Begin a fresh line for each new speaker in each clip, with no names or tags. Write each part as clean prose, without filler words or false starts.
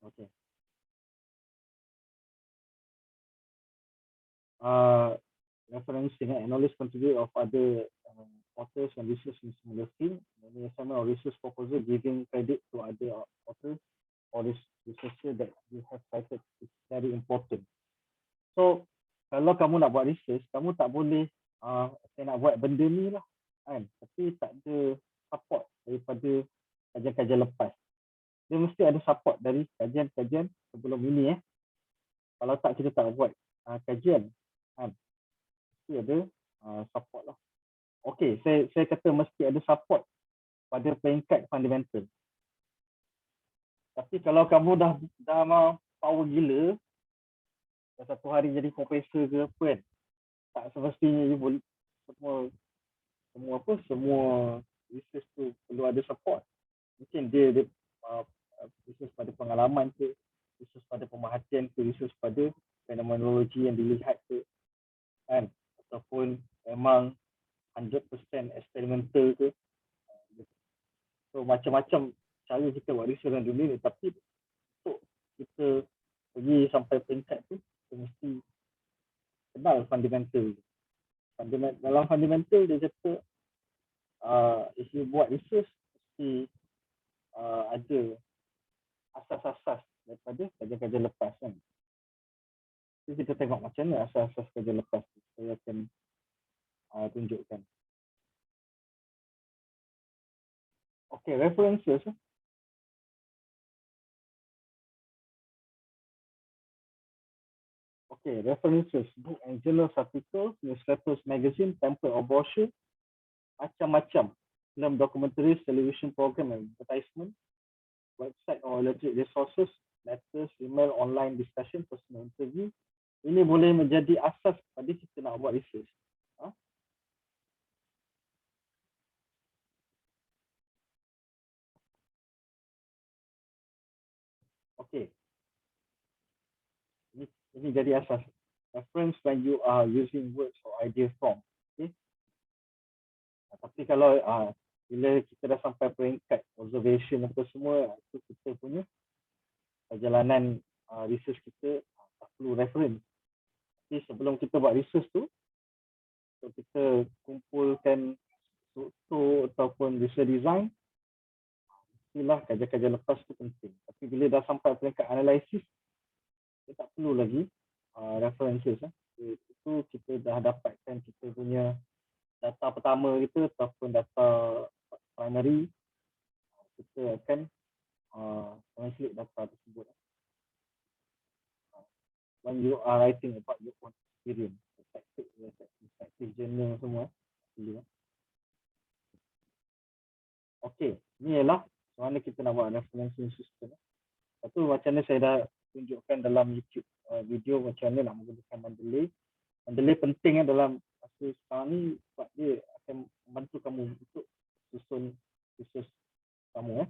Okay. Referencing and knowledge contribute of other authors and research in similar field. Many assignment or research proposal giving credit to other authors or researcher that you have cited is very important. So kalau kamu nak buat research, kamu tak boleh saya nak buat benda ni lah kan, tapi tak ada support daripada kajian-kajian lepas. Dia mesti ada support dari kajian-kajian sebelum ini. Kalau tak, kita tak buat kajian kan, mesti ada support lah. Okey, saya kata mesti ada support pada peringkat fundamental. Tapi kalau kamu dah power gila, dah satu hari jadi profesor ke apa kan, tak semestinya you boleh semua research tu perlu ada support. Mungkin dia research pada pengalaman ke, research pada pemerhatian ke, research pada fenomenologi yang dilihat ke kan, ataupun memang 100% eksperimental ke. So macam-macam cara kita buat research dalam dunia ni, tapi untuk kita pergi sampai peringkat tu, kita mesti kenal fundamental. Dalam fundamental dia kata if you buat research mesti ada asas-asas daripada kajian-kajian lepas kan. Jadi kita tengok macam mana asas-asas kajian lepas tu. Saya akan tunjukkan. Okay, references. Okay, references, book and journals, articles, newsletters, magazine, pamphlet or brochure, macam-macam. Film, documentaries, television program and advertisement, website or electronic resources, letters, email, online discussion, personal interview. Ini boleh menjadi asas pada kita nak buat research. Okay. Ini jadi asas. Reference when you are using words or idea form. Okay. Tapi kalau bila kita dah sampai peringkat observation apa semua, itu kita punya perjalanan research kita tak perlu reference. Tapi sebelum kita buat research tu, so kita kumpulkan struktur ataupun research design, mestilah kajian-kajian lepas tu penting. Tapi bila dah sampai peringkat analisis, kita tak perlu lagi references. Itu kita dah dapatkan kita punya data pertama kita ataupun data primary, kita akan translate data tersebut. When you are writing about your own experience, perspective journal semua. Okey, ni ialah macam mana kita nak buat referencing system. Lepas tu macam mana saya dah tunjukkan dalam YouTube video macam mana nak menggunakan Mendeley. Mendeley penting dalam masa sekarang ni sebab dia akan membantu kamu untuk susun research kamu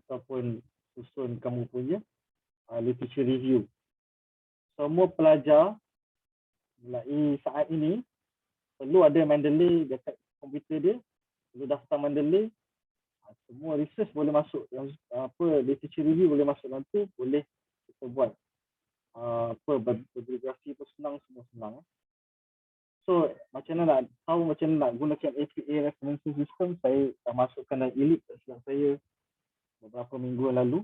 ataupun susun kamu punya literature review. Semua pelajar mulai saat ini perlu ada Mendeley dekat komputer dia, perlu daftar Mendeley. Semua research boleh masuk, yang literature review boleh masuk dalam tu, boleh kita buat bibliografi tu senang, semua senang. So macam mana nak tahu macam mana nak gunakan APA referencing system, saya dah masukkan dalam Elite silap saya beberapa minggu lalu.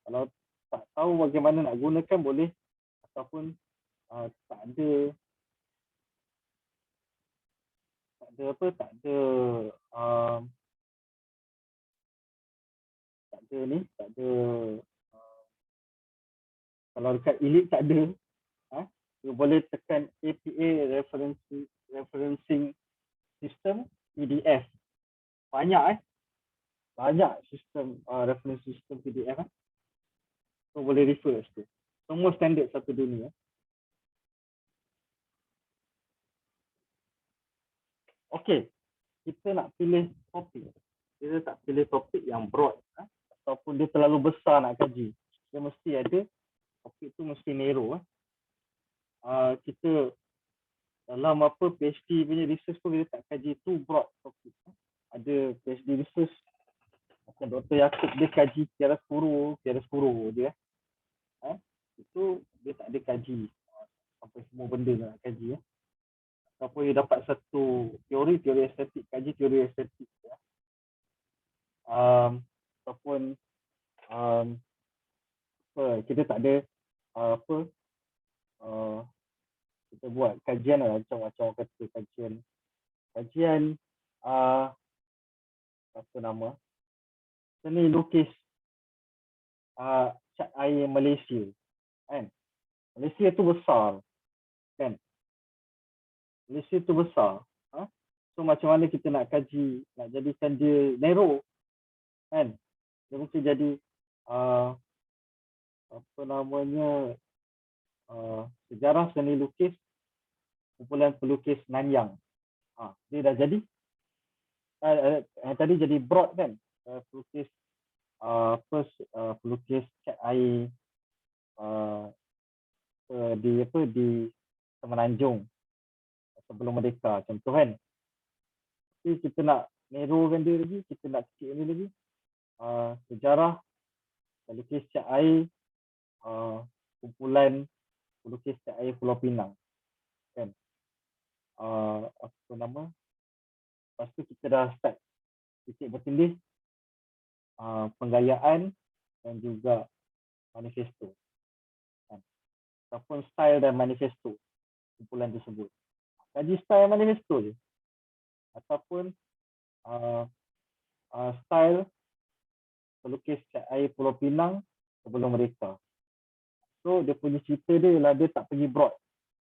Kalau tak tahu bagaimana nak gunakan, boleh ataupun tak ada kalau dekat Elite tak ada, you boleh tekan APA referencing system PDF. Banyak sistem reference system PDF. So boleh refer tu. Semua standard satu dunia. Okey, kita nak pilih topik. Kita tak pilih topik yang broad ataupun dia terlalu besar nak kaji. Dia mesti ada topik tu mesti narrow. Kita dalam PhD punya research pun kita tak kaji tu broad topik. Ada PhD research macam Dr. Dr. Yaakob dia kaji Tiara Skuro dia. Itu dia tak ada kaji sampai semua benda nak kaji. Ataupun dia dapat satu teori estetik, kaji teori estetik. Ataupun kita tak ada kita buat kajian lah, macam kata kajian apa nama, seni lukis cat air Malaysia kan. Malaysia tu besar kan. Malaysia tu besar. So macam mana kita nak kaji, nak jadikan dia narrow kan. Dia mesti jadi apa namanya, sejarah seni lukis kumpulan pelukis Nanyang. Dia dah jadi tadi jadi broad kan, pelukis pelukis cat air di Semenanjung sebelum merdeka macam tu kan. Tapi kita nak narrowkan dia lagi, kita nak kecil ni lagi, sejarah pelukis cat air kumpulan pelukis cat air Pulau Pinang kan. Apa nama, lepas tu kita dah start titik bertindih penggayaan dan juga manifesto kan. Ataupun style dan manifesto kumpulan tersebut. Kaji style manifesto je. Ataupun style pelukis cat air Pulau Pinang sebelum merdeka. So dia punya cerita dia ialah dia tak pergi broad.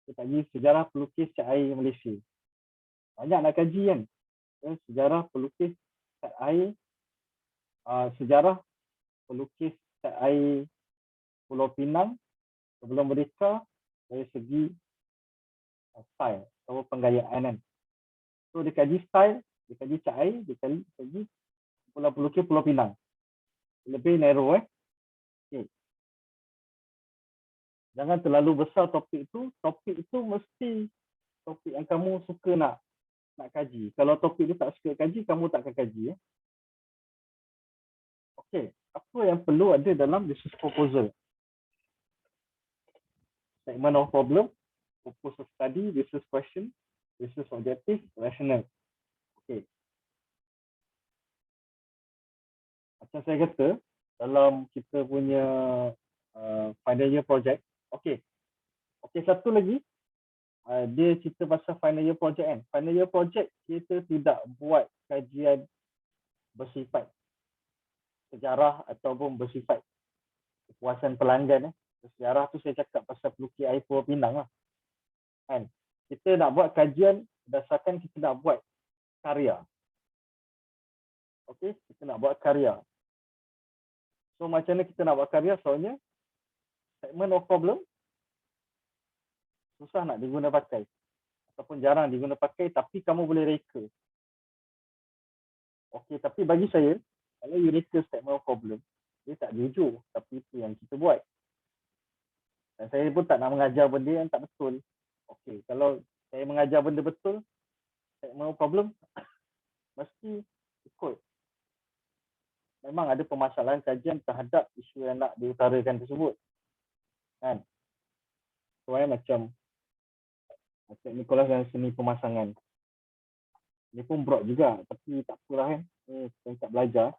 Dia tak pergi sejarah pelukis cat air Malaysia. Banyak nak kaji kan. Sejarah pelukis cat air, sejarah pelukis cat air Pulau Pinang sebelum merdeka dari segi style atau penggayaan kan. So dia kaji style, dia kaji cat air, dia kaji kumpulan pelukis Pulau Pinang. Lebih narrow okay. Jangan terlalu besar topik itu. Topik itu mesti topik yang kamu suka nak kaji. Kalau topik itu tak suka kaji, kamu tak akan kaji. Okey, apa yang perlu ada dalam research proposal? Statement of problem, purpose of study, research question, research objective, rationale. Okey. Macam saya kata, dalam kita punya final year project, okey, satu lagi, dia cerita pasal final year project kan. Final year project kita tidak buat kajian bersifat sejarah ataupun bersifat kepuasan pelanggan. Sejarah tu saya cakap pasal pelukis air Pulau Pinang lah kan. Kita nak buat kajian berdasarkan kita nak buat karya. Okey, kita nak buat karya. So macam mana kita nak buat karya? Soalnya statement of problem susah nak diguna pakai ataupun jarang diguna pakai, tapi kamu boleh reka. Okey, tapi bagi saya, kalau you reka statement of problem, dia tak jujur, tapi itu yang kita buat. Dan saya pun tak nak mengajar benda yang tak betul. Okey, kalau saya mengajar benda betul, statement of problem mesti ikut. Memang ada permasalahan kajian terhadap isu yang nak diutarakan tersebut. Kan? So, macam Nicholas dan seni pemasangan. Dia pun broad juga, tapi tak apalah kan. Saya tak belajar.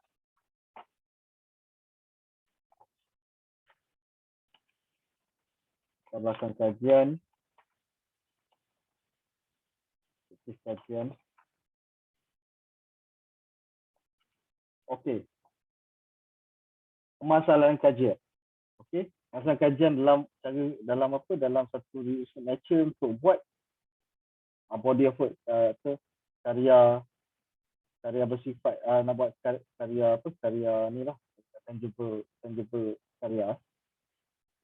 Kita belakang kajian. Okey. Permasalahan kajian. Okey. Masalah kajian dalam satu research lecture untuk buat body of work, karya bersifat nak buat karya ni lah, tangible karya.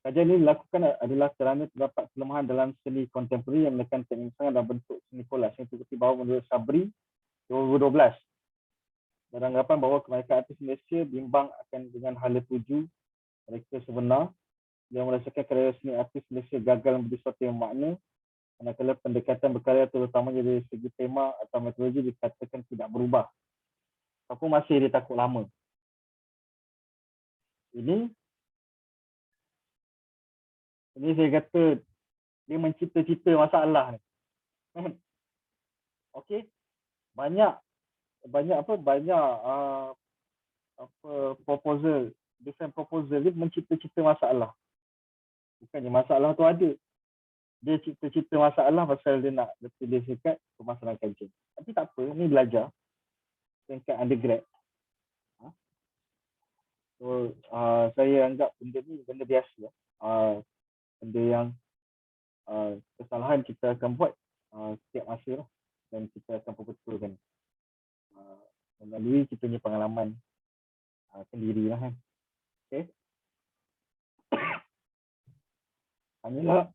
Kajian ini dilakukan adalah kerana terdapat kelemahan dalam seni kontemporari yang menekan teknik sangat dalam bentuk seni kolaj yang seperti bahawa menurut Sabri 2012 beranggapan bahawa kebanyakan artis Malaysia bimbang akan dengan hala tuju mereka sebenar yang merasakan karya seni artis Malaysia gagal memberi sesuatu yang makna, manakala pendekatan berkarya terutamanya dari segi tema atau metodologi dikatakan tidak berubah. Aku masih dia takut lama. Ini saya kata dia mencipta-cipta masalah ni. Okey, banyak proposal, different proposal dia mencipta-cipta masalah. Bukannya masalah tu ada. Dia cipta-cipta masalah pasal dia nak tulis dekat pemasaran kajian. Tapi tak apa, ni belajar tingkat undergrad. So saya anggap benda ni benda biasa. Benda yang kesalahan kita akan buat setiap masa lah. Dan kita akan perbetulkan melalui kita punya pengalaman sendiri lah kan. Okay. Hanyalah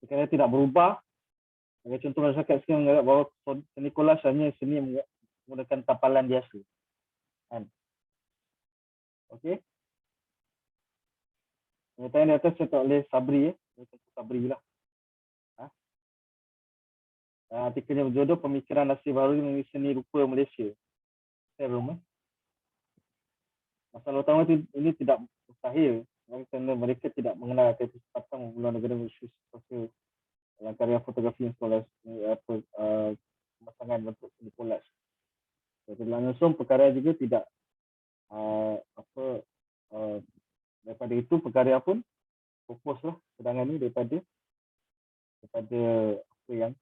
sekiranya tidak berubah. Contoh masyarakat sekarang menganggap bahawa seni kolaj hanya seni menggunakan tapalan biasa. Kan? Okey. Pernyataan di atas saya oleh Sabri. Sabri lah. Artikelnya berjodoh pemikiran nasib baru mengenai seni rupa Malaysia. Saya belum. Masalah utama ini tidak mustahil kerana mereka tidak mengenal kesempatan membuat negara Malaysia sosial dalam karya fotografi instalasi pemasangan bentuk seni kolaj. Jadi langsung perkara juga tidak daripada itu perkara pun fokus lah cadangan ni daripada apa yang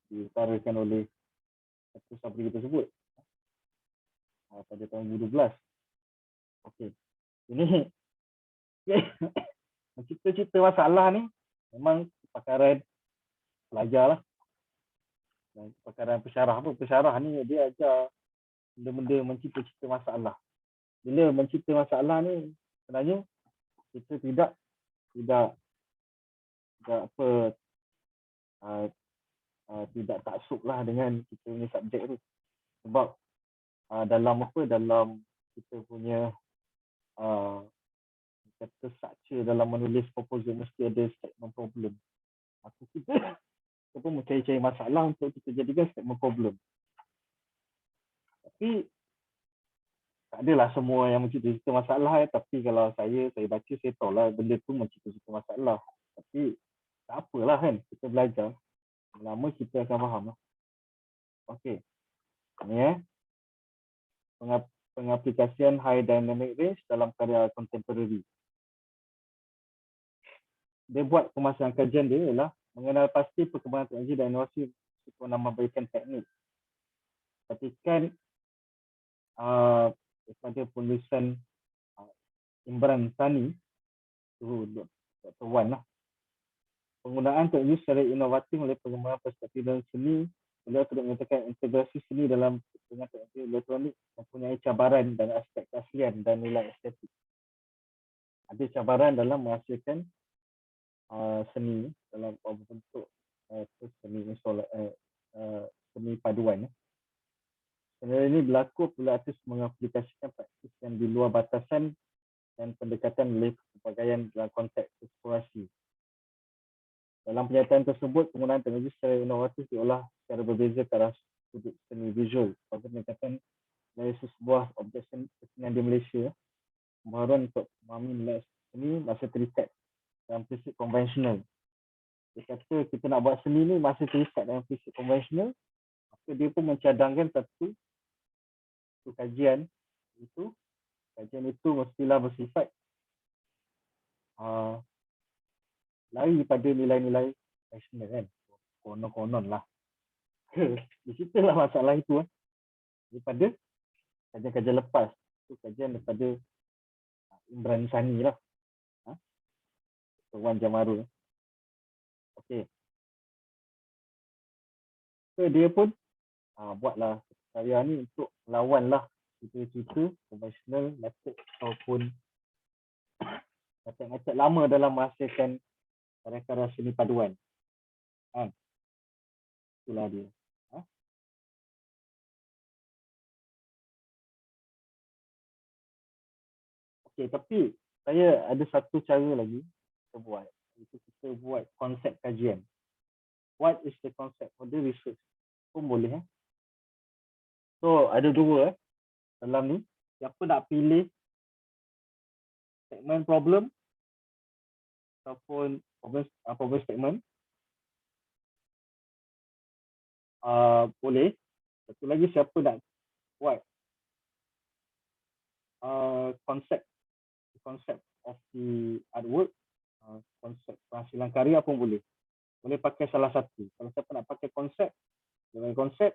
diutarakan oleh satu Sabri tersebut pada tahun 2012. Okey. Ini mencipta-cipta masalah ni memang perkara pelajar lah. Dan perkara pesyarah ni dia ajar benda-benda mencipta-cipta masalah. Bila mencipta masalah ni sebenarnya kita tidak tidak taksub lah dengan kita punya subjek tu. Sebab dalam kita punya kata structure dalam menulis proposal mesti ada statement problem. Kita pun mencari-cari masalah untuk kita jadikan statement problem. Tapi tak adalah semua yang mencipta masalah. Tapi kalau saya baca, saya tahu lah benda tu mencipta masalah. Tapi tak apalah kan, kita belajar. Lama kita akan faham lah. Okey. Ni pengaplikasian high dynamic range dalam karya contemporary. Dia buat pemasaran kajian dia ialah mengenal pasti perkembangan teknologi dan inovasi untuk menambahkan teknik. Perhatikan daripada penulisan Imran Sani, Dr. Wan lah. Penggunaan teknologi secara inovatif oleh pengembangan perspektif dan seni. Beliau tidak menyatakan integrasi seni dalam dengan teknologi elektronik mempunyai cabaran dan aspek keaslian dan nilai estetik. Ada cabaran dalam menghasilkan seni dalam bentuk seni paduan. Sebenarnya ini berlaku apabila artis mengaplikasikan praktis yang di luar batasan dan pendekatan oleh pelbagaian dalam konteks eksplorasi. Dalam pernyataan tersebut, penggunaan teknologi secara inovatif diolah secara berbeza ke arah sudut seni visual. Pada pendekatan dari sebuah objek kesenian di Malaysia, pembaharuan untuk memahami nilai seni masih terikat dalam prinsip konvensional. Dia kata kita nak buat seni ni masih terikat dalam prinsip konvensional, maka dia pun mencadangkan satu kajian itu. Kajian itu mestilah bersifat lari pada nilai-nilai nasional kan. Konon-konon lah. Di situlah masalah itu. Daripada kajian-kajian lepas. Itu kajian daripada Imran Sani lah. Wan Jamaru. Okey. So dia pun buatlah karya ni untuk melawan lah cerita-cerita konvensional method ataupun method lama dalam menghasilkan karya-karya seni paduan. Itulah dia. Okey, tapi saya ada satu cara lagi kita buat. Itu kita buat konsep kajian. What is the concept for the research? Pun boleh. So, ada dua dalam ni. Siapa nak pilih segmen problem ataupun problem statement. Boleh. Satu lagi, siapa nak buat konsep of the artwork, konsep penghasilan karya pun boleh. Boleh pakai salah satu. Kalau siapa nak pakai konsep, dengan konsep.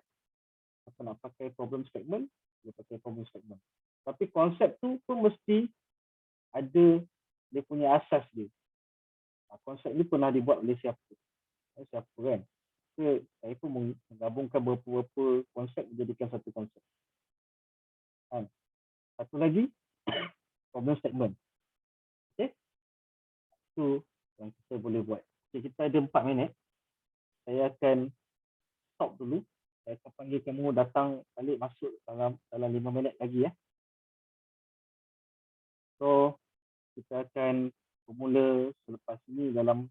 Siapa nak pakai problem statement, boleh pakai problem statement. Tapi konsep tu pun mesti ada dia punya asas dia. Konsep ni pernah dibuat oleh siapa? Siapa kan? Saya pun menggabungkan beberapa konsep menjadikan satu konsep. Satu lagi, problem statement. Okay? Itu yang kita boleh buat. Okay, kita ada 4 minit. Saya akan stop dulu. Saya akan panggil kamu datang balik masuk dalam 5 minit lagi ya. So, kita akan bermula selepas ini dalam